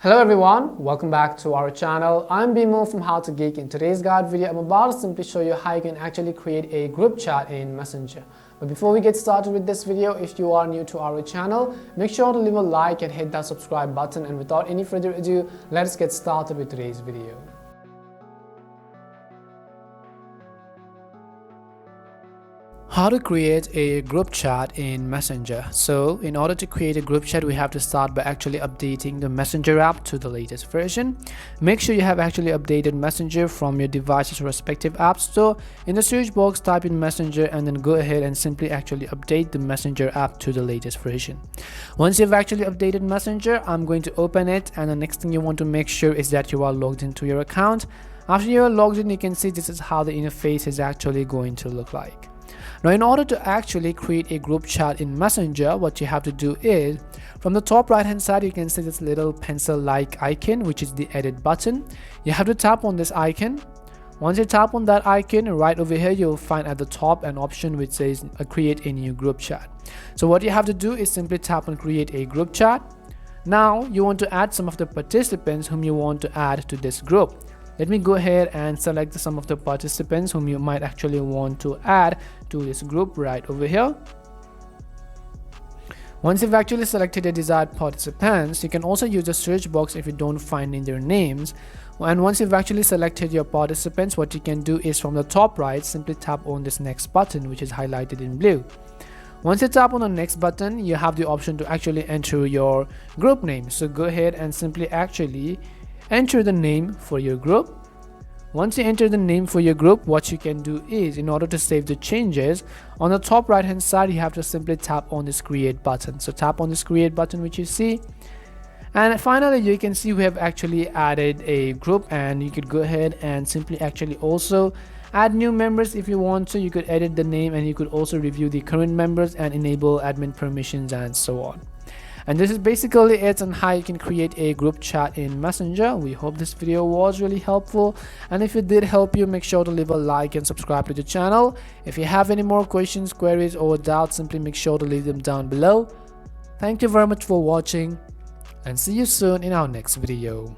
Hello everyone, welcome back to our channel. I'm Bimo from How to Geek. In today's guide video, I'm about to simply show you how you can actually create a group chat in Messenger. But before we get started with this video, if you are new to our channel, make sure to leave a like and hit that subscribe button. And without any further ado, let's get started with today's video. How to create a group chat in Messenger. So in order to create a group chat, we have to start by actually updating the Messenger app to the latest version. Make sure you have actually updated Messenger from your device's respective app store. In the search box, type in Messenger and then go ahead and simply actually update the Messenger app to the latest version. Once you've actually updated Messenger, I'm going to open it, and the next thing you want to make sure is that you are logged into your account. After you are logged in, you can see this is how the interface is actually going to look like. Now, in order to actually create a group chat in Messenger, what you have to do is, from the top right hand side, you can see this little pencil like icon, which is the edit button. You have to tap on this icon. Once you tap on that icon, right over here, you'll find at the top an option which says create a new group chat. So what you have to do is simply tap on create a group chat. Now you want to add some of the participants whom you want to add to this group. Let me go ahead and select some of the participants whom you might actually want to add to this group right over here. Once you've actually selected the desired participants, you can also use the search box if you don't find in their names. And once you've actually selected your participants, what you can do is from the top right, simply tap on this next button, which is highlighted in blue. Once you tap on the next button, you have the option to actually enter your group name. So go ahead and simply actually enter the name for your group. Once you enter the name for your group, what you can do is, in order to save the changes, on the top right hand side, you have to simply tap on this create button. So tap on this create button which you see, and finally you can see we have actually added a group, and you could go ahead and simply actually also add new members if you want to. You could edit the name, and you could also review the current members and enable admin permissions and so on. And this is basically it on how you can create a group chat in Messenger. We hope this video was really helpful, and if it did help you, make sure to leave a like and subscribe to the channel. If you have any more questions, queries or doubts, simply make sure to leave them down below. Thank you very much for watching, and see you soon in our next video.